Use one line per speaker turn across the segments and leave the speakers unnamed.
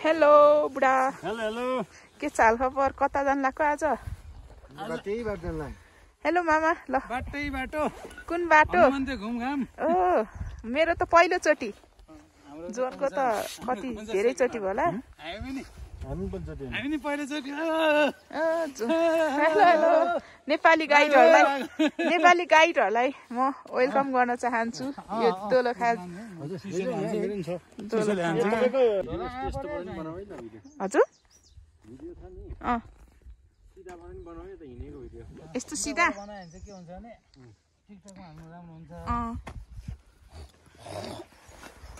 Hello बुढा।
Hello hello
के चाल खबर? कता जान लाग्यो आज? हेलो मामा। ल
बाटै बाटो
कुन बाटो?
घुमघाम।
ओ मेरो त पहिलो चोटी। जोरको त कति धेरै चोटी होला।
हामी नि पहिलो चोटी।
हेलो हेलो नेपाली गाइडहरूलाई म वेलकम गर्न चाहन्छु यो दोलखा। हजुर यस्तो सिधा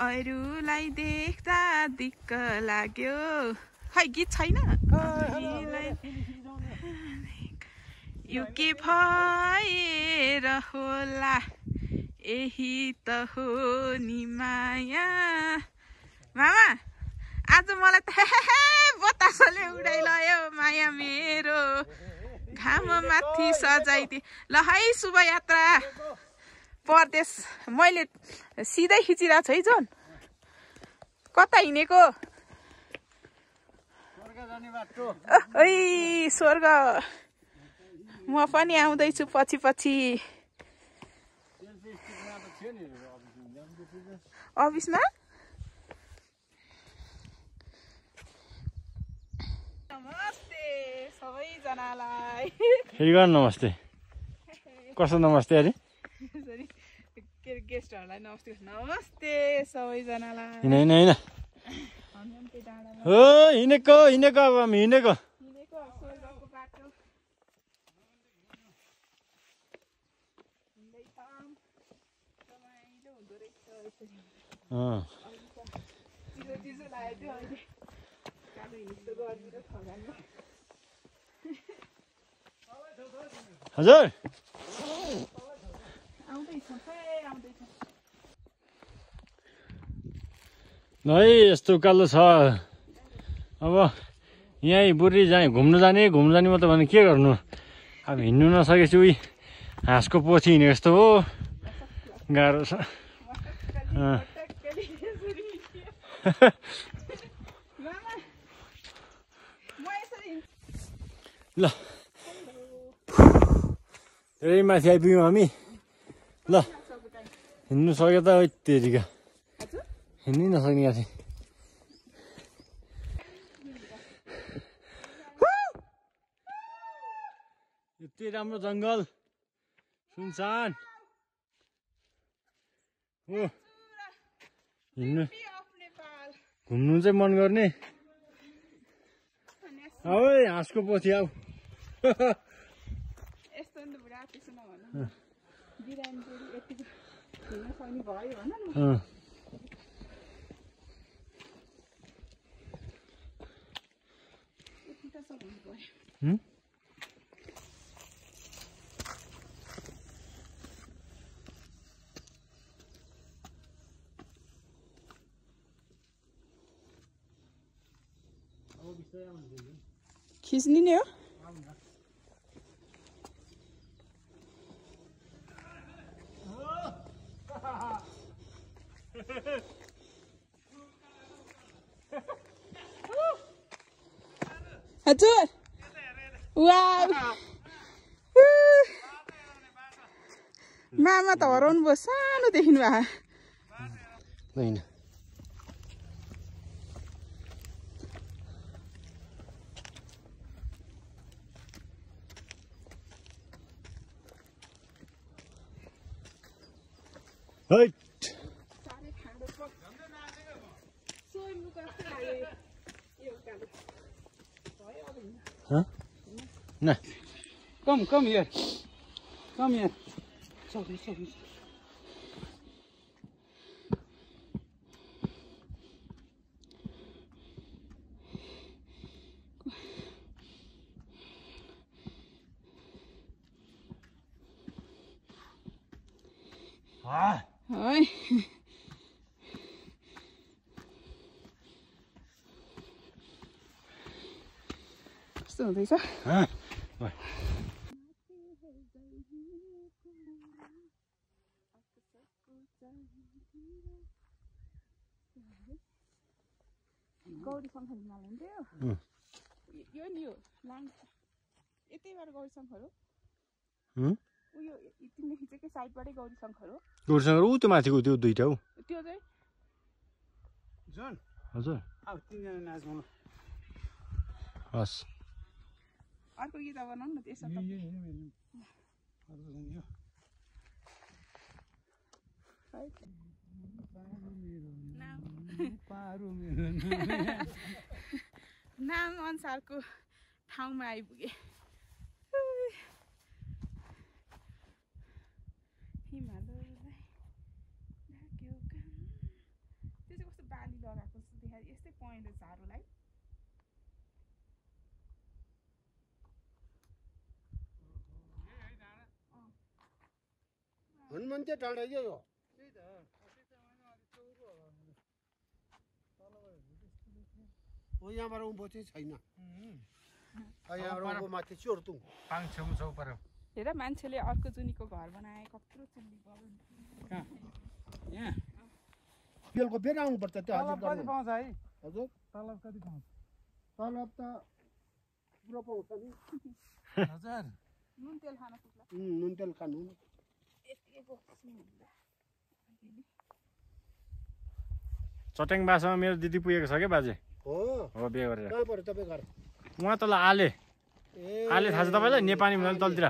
अरूलाई देख्दा दिक्क लाग्यो। खै गीत छैन? यो के भएर होला, यही त हो नि माया। मामा आज मलाई त बतासले उडाइलयो माया मेरो, घाम माथि सजाइदिए। ल है शुभ यात्रा परदेश। मैले सिधै खिचिरहेको छु है जोन। कता हिँडेको? स्वर्ग। म पनि आउँदैछु पछि पछि। अफिसमा नमस्ते सबैजनालाई।
फेरि गर्नु नमस्ते। कस्तो नमस्ते अरे?
गेस्टहरूलाई नमस्ते नमस्ते सबैजनालाई।
होइन हो हिँडेको अब हामी हिँडेको।
स्वर्गको बाटो रमाइलो हुँदो रहेछ यसरी। चिसो लागेको थियो अहिले कालो हिँड्छु गर्मी र थगानमा।
हजुर ल है यस्तो उकालो छ। अब यहीँ बुढी जाने घुम्नु जाने मात्रै भने के गर्नु। अब हिँड्नु नसकेपछि उही हाँसको पछि हिँडेको जस्तो हो, गाह्रो छ। ल धेरै माथि आइपुग्यौँ हामी। ल हिँड्नु सक्यो त तेरिका, हिँड्नै नसक्ने गएको थिएँ। यति राम्रो जङ्गल सुनसान हो, हिँड्नु घुम्नु चाहिँ मन गर्ने। अब हाँसको पछि आऊ।
यस्तो नि त बुढा त्यसो नभन्नु। बिरामी बुढी यतिको हिँड्न सक्ने भयो भन न। यति त सब हुनु पर्यो। खिच्ने नै हो। हजुर मामा त हराउनु भयो, सानो देखिनु
होइन
Come here. Come here. Sorry.
Oi. Kस्तो हुँदैछ? गौरी गौरीशङ्कर हिमाल हुन्थ्यो यो नि हो लाङ यतैबाट गौरीशङ्कर हो उयो तिमीले खिचेकै साइडबाटै गौरीशङ्कर हो
गौरीशङ्कर ऊ त्यो माथिको त्यो दुईटा हौ
त्यो चाहिँ
जुन
हजुर
अब तिनजना नाच्नु
हस्
अर्को गीत बनाउनु न त्यसो नाम अनुसारको ठाउँमा आइपुगे हिमालयलाई ढाक्यो कान त्यो चाहिँ कस्तो बाली लगाएको जस्तो देखायो यस्तै पोइन्ट रहेछ झारूलाई
हनुमान चाहिँ डाँडा के हो यहाँबाट उँभो चाहिँ छैन यहाँबाट उँभो माथि चोर्तुङ
पाङ छेउ पर्यो
हेर मान्छेले अर्को जुनीको घर बनाए कत्रो चुल्ली गरौँ
यहाँ
बेलुका फेरि आउनुपर्छ त्यो
तलब कति पाउँछ है
हजुर
तलब कति पाउँछ
तलब त पुरो पाउँछ नि
हजार
नुन तेल खान पुग्ला
नुन तेल खानु
चट्याङ बासमा मेरो दिदी पुगेको छ क्या बाजे
हो
बिहे गरेर
कहाँ पऱ्यो तपाईँ घर
उहाँ तल आले आले थाहा छ तपाईँलाई नेपाली हुनाले तलतिर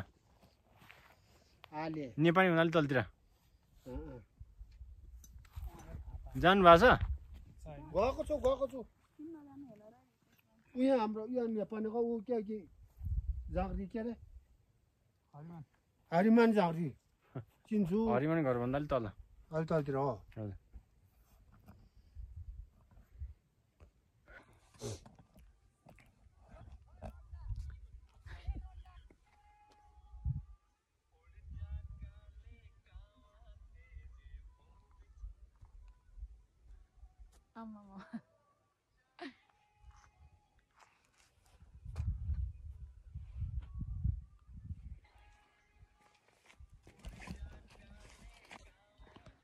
आले
नेपाली हुनाले तलतिर जानु भएको छ
गएको छु उहाँ हाम्रो यो नेपालीको ऊ के झाँक्री के अरे हरिमान झाँक्री चिन्छु
हरिमान घरभन्दा अलिक तल
अलि तलतिर हो
हजुर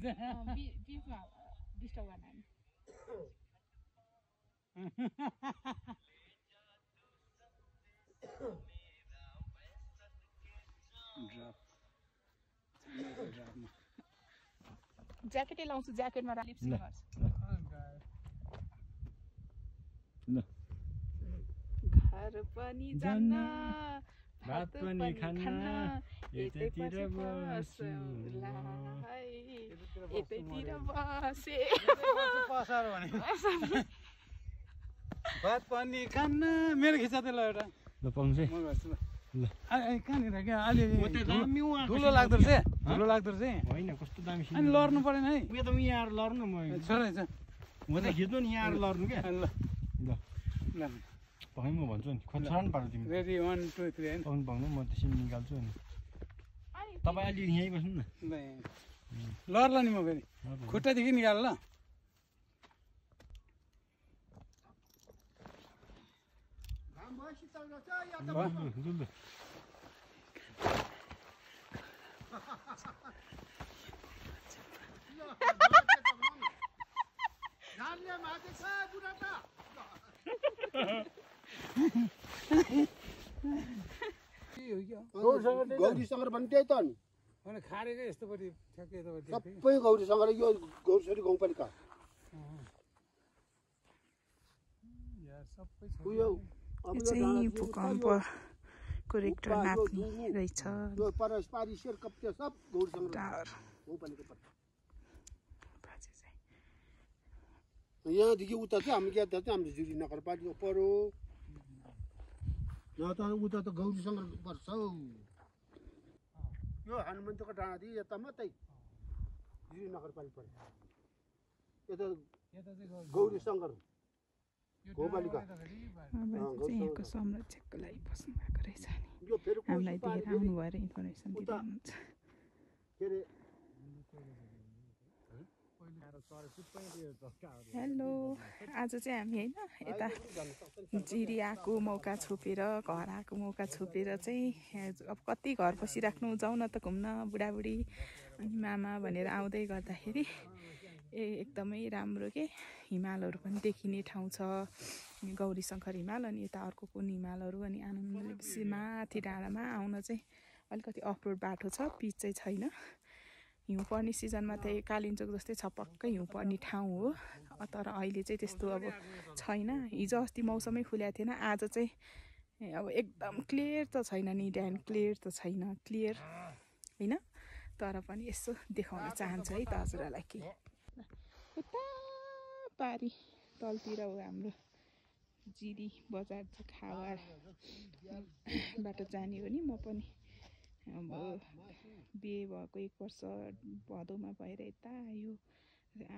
बिफमा डिस्टर्ब गर्न ज्याकेटै लाउँछु ज्याकेटमा लिप्सिङ गर्छु घर पनि जान्न
भात पनि खान्न यतैतिर
बसे
भात पनि खान्न मेरो खिच्चा त्यसलाई एउटा
ल पाउँछ
म गर्छु ल कहाँनिर क्या अलि
ठुलो
लाग्दो रहेछ ठुलो लाग्दो रहेछ
होइन कस्तो दामी
अनि लड्नु परेन है
उयो त यहाँ आएर लड्नु म
छोरा छ
म त खिच्नु नि यहाँ आएर लड्नु क्या
ल
ल
ल
भए म भन्छु नि खोज्छन् पार्नु तिमी
रेडी 1 2 3 हैन
पाउनु पाउनु म त्यसरी निकाल्छु नि तपाईँ अलि यहीँ बस्नु न
लड्ला नि म फेरि खुट्टादेखि निकाल ल
गौरी शङ्कर भन्ने त्यही त नि
खारेको यस्तोपट्टि ठ्याक्कै यतापट्टि
सबै गौरी शङ्कर यो गौरीश्वरी गाउँपालिका उयो
चाहिँ भूकम्पको रेक्टर नाप्ने रहेछ
यो पर पारी शेर कप्ते सब गौरी शङ्कर गाउँपालिका यहाँदेखि उता चाहिँ हामी क्या चाहिँ हाम्रो जुरी नगरपालिका पऱ्यो यहाँ त उता त गौरी शङ्कर पर्छ हौ यो हनुमन्तको डाँडादेखि यता मात्रै जुरी नगरपालिका पऱ्यो यता गौरी शङ्कर गाउँपालिका
यहाँको संरक्षकको लागि बस्नु भएको रहेछ नि हामीलाई देखेर आउनु भएर इन्फर्मेसन दिनुहुन्छ हेलो आज चाहिँ हामी होइन यता जिरी आएको मौका छोपेर घर आएको मौका छोपेर चाहिँ अब कति घर बसिराख्नु जाउँ न त घुम्न बुढाबुढी अनि मामा भनेर आउँदै गर्दाखेरि एकदमै राम्रो के हिमालहरू पनि देखिने ठाउँ छ गौरीशङ्कर हिमाल अनि यता अर्को कुन हिमालहरू अनि आनन्दले बेसी माथि डाँडामा आउन चाहिँ अलिकति अफरोड बाटो छ पिच चाहिँ छैन हिउँ पर्ने सिजनमा त कालिम्पोङ जस्तै छपक्कै हिउँ पर्ने ठाउँ हो तर अहिले चाहिँ त्यस्तो अब छैन हिजो अस्ति मौसमै खुलेको थिएन आज चाहिँ अब एकदम क्लियर त छैन नि ड्याम क्लियर त छैन क्लियर होइन तर पनि यसो देखाउन चाहन्छु है त हजुरहरूलाई के उता पारी तलतिर हो हाम्रो जिरी बजार खावाबाट जाने हो नि म पनि अब बिहे भएको 1 वर्ष भदौमा भएर यता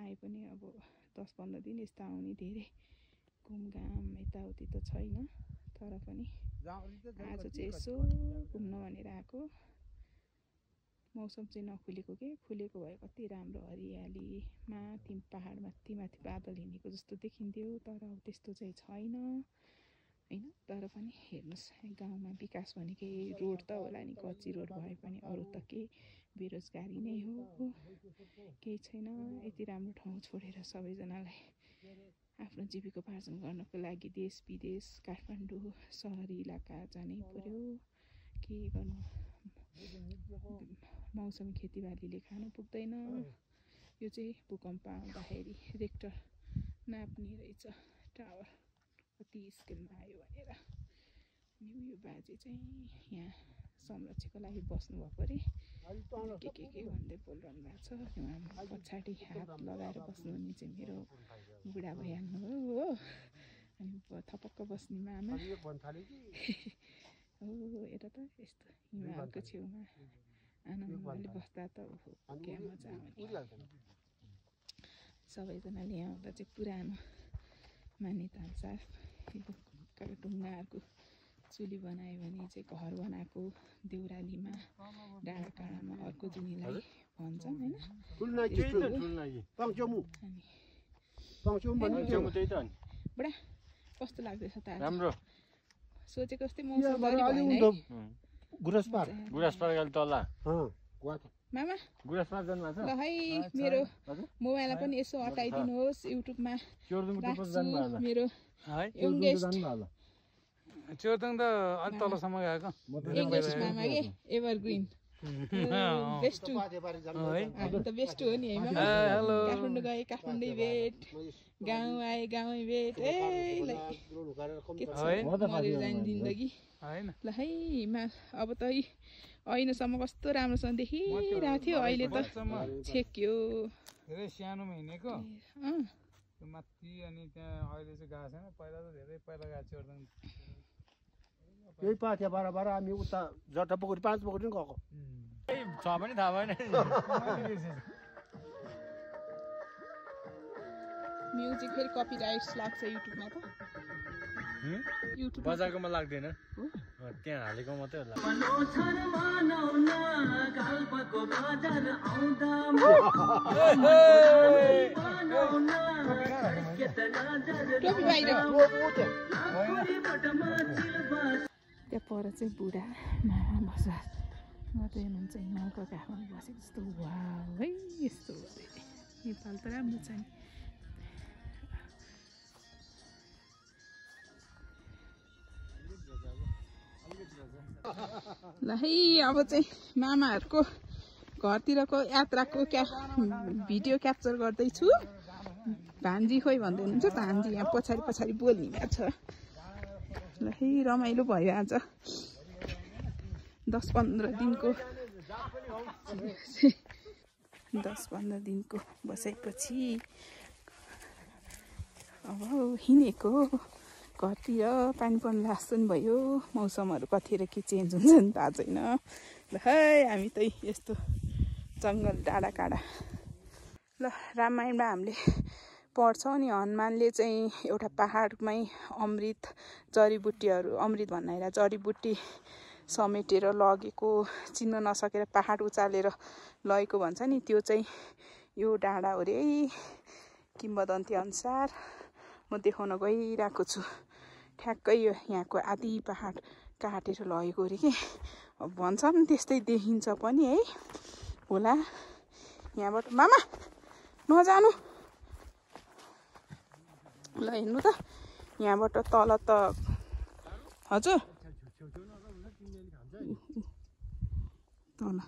आए पनि अब 10-15 दिन यस्तो आउने धेरै घुमघाम यताउति त छैन तर पनि आज चाहिँ यसो घुम्न भनेर आएको मौसम चाहिँ नखुलेको के खुलेको भए कति राम्रो हरियाली माथि पहाड माथि बादल हिँडेको जस्तो देखिन्थ्यो तर अब त्यस्तो चाहिँ छैन हैन तर पनि हेर्नुस् गाउँमा विकास भनेकै रोड त होला नि कच्ची रोड भए पनि अरू त के बेरोजगारी नै हो केही छैन यति राम्रो ठाउँ छोडेर सबैजनालाई आफ्नो जीविकोपार्जन गर्नको लागि देश विदेश काठमाडौँ सहरी इलाका जानै पर्यो के गर्नु मौसमी खेतीबालीले खानु पुग्दैन यो चाहिँ भूकम्प आउँदाखेरि रेक्टर नाप्ने रहेछ टावर कति स्केलमा आयो भनेर अनि यो बाजे चाहिँ यहाँ संरक्षणको लागि बस्नु भएको अरे के भन्दै बोलिरहनु भएको छ उहाँ पछाडि हात लगाएर बस्नुहुने चाहिँ मेरो बुढा भइहाल्नु हो अनि थपक्क बस्ने मामा हो हेर त यस्तो हिमालको छेउमा आनन्दले बस्दा त क्या मजा आउने सबैजनाले यहाँ आउँदा चाहिँ पुरानो मान्यता अनुसार ढुङ्गाहरूको चुली बनायो भने चाहिँ घर बनाएको देउरालीमा डाँडा काँडामा अर्को जुनीलाई भन्छन् होइन बुढा कस्तो लाग्दैछ त
राम्रो
सोचेको जस्तै मौसम
गुराँसपार गाली तल
मामा
गुराँसपार जानु भएको
ल है मेरो मोबाइललाई पनि यसो हटाइदिनुहोस् युट्युबमा मेरो
चोरदङ त अलि तलसम्म गएको
इङ्ग्लिस मामा के एभरग्रिन बेस्ट टु त बेस्ट हो नि है मामा काठमाडौँ गए काठमाडौँ भेट गाउँ आए गाउँै भेट के छ मरेर जाने जिन्दगी ल है अब त ऐनसम्म कस्तो राम्रोसँग देखिरहेको थियो अहिले त छेक्यो
धेरै सानोमा हिँडेको माथि अनि त्यहाँ अहिले चाहिँ गएको छैन पहिला त धेरै पहिला गएको चोरदङ
यही पाथ्या बाह्र हामी उता जट्टा पोखरी 5 पोखरी पनि गएको
छ पनि थाहा भएन
म्युजिक फेरि कपिराइट्स लाग्छ युट्युबमा त युट्युब
बजारकोमा लाग्दैन त्यहाँ हालेको मात्रै होला
टोपी बाहिर त्यहाँ पर चाहिँ बुढा मामा बजार गर्दै हुनुहुन्छ हिमालको काखमा बसेको जस्तो वा है यस्तो नेपाल त राम्रो छ नि ल है अब चाहिँ मामाहरूको घरतिरको यात्राको भिडियो क्याप्चर गर्दैछु भान्जी खोइ भन्दै हुनुहुन्छ भान्जी यहाँ पछाडि बोल्ने भएको छ ल है रमाइलो भयो आज 10-15 दिनको बसाइपछि अब हिँडेको घरतिर पानी पर्नु जस्तो नि भयो मौसमहरू कतिखेर के चेन्ज हुन्छ नि थाहा छैन ल है हामी त यस्तो जङ्गल डाँडा काँडा ल रामायणमा हामीले पढ्छौँ नि हनुमानले चाहिँ एउटा पहाडमै अमृत जडीबुटीहरू अमृत भन्नाइरा जडीबुटी समेटेर लगेको चिन्न नसकेर पहाड उचालेर लगेको भन्छ नि त्यो चाहिँ यो डाँडा हो रे किम्बदन्ती अनुसार म देखाउन गइरहेको छु ठ्याक्कै यो यहाँको आदि पहाड काटेर लगेको रे के अब भन्छन् त्यस्तै देखिन्छ पनि है होला यहाँबाट मामा नजानु ल हेर्नु त यहाँबाट तल त हजुर तल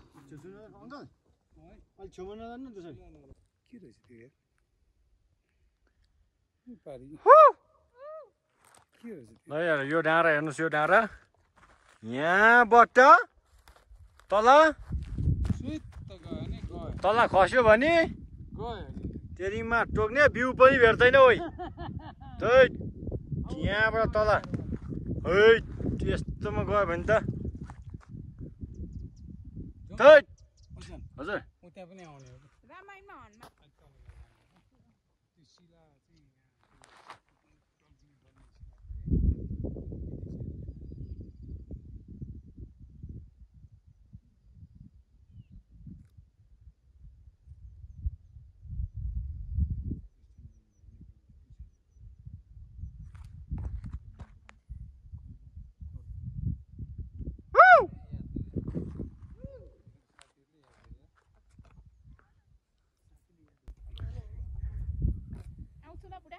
के रहेछ त्यो पारी के रहेछ
ल यार यो डाँडा हेर्नुहोस् यो डाँडा यहाँबाट तल
सुत्त गयो नि गयो
तल खस्यो भने
गयो
तेरिमा टोक्ने बिउ पनि भेट्दैन ओइ यहाँबाट तल है त्यस्तोमा गयो भने त हजुर
म त्यहाँ पनि आउने हो
रामायणमा हन्मा
त्यो शिला चाहिँ
आउँछु ल बुढा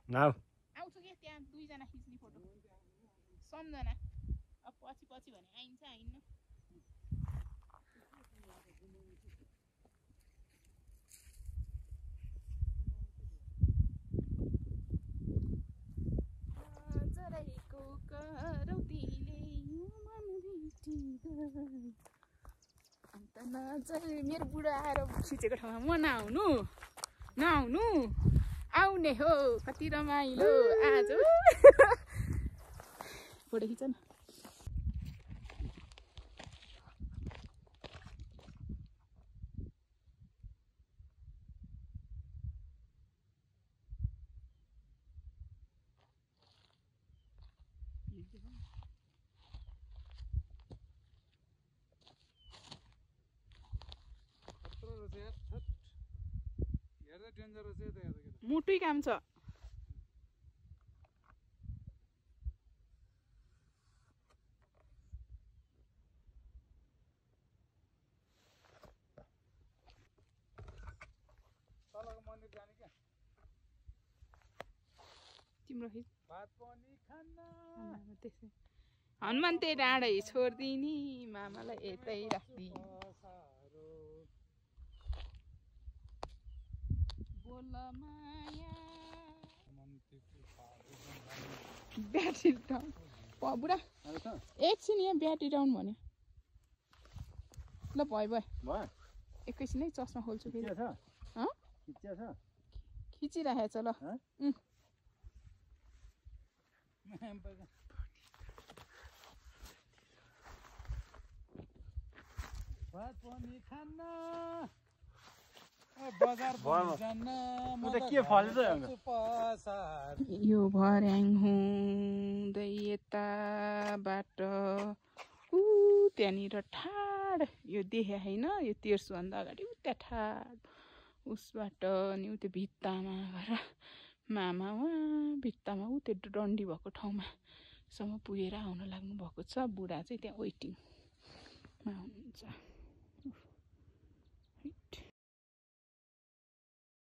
नाउ
आउँछु कि त्यहाँ दुईजना खिच्ने फोटो सम्झना अब पछि पछि भने आइन्छ आइन्न चराइको करौतीले मन भेटिँदै अन्त नजर मेरो बुढा आएर खिचेको ठाउँमा म नआउनु नआउनु आउने हो कति रमाइलो आज फोटो खिच न
हेर्दा डेन्जर रहेछ त हेर्दा
मुटुै काम छ
तलको मन्दिर जाने क्या
तिम्रो खिच
भात पनि खान्न
हनुमान त्यही डाँडै छोडिदिने मामालाई यतै राख्दिने बोल माया ब्याट्री डाउन बुढा एकछिन यहाँ ब्याट्री डाउन भन्यो ल भयो भयो एकैछिन है चस्मा खोल्छु फेरि खिचिराखेको छ ल
भात पनि खान्न बजार पनि जान्न
के फल्छ
यो भर्याङ हुँदै यताबाट त्यहाँनिर ठाड यो देखे होइन यो तेर्सुभन्दा अगाडि उता ठाड उसबाट अनि उ त्यो भित्तामा गएर मामा उहाँ भित्तामा ऊ त्यो डन्डी भएको ठाउँमासम्म पुगेर आउन लाग्नु भएको छ बुढा चाहिँ त्यहाँ वेटिङमा हुनुहुन्छ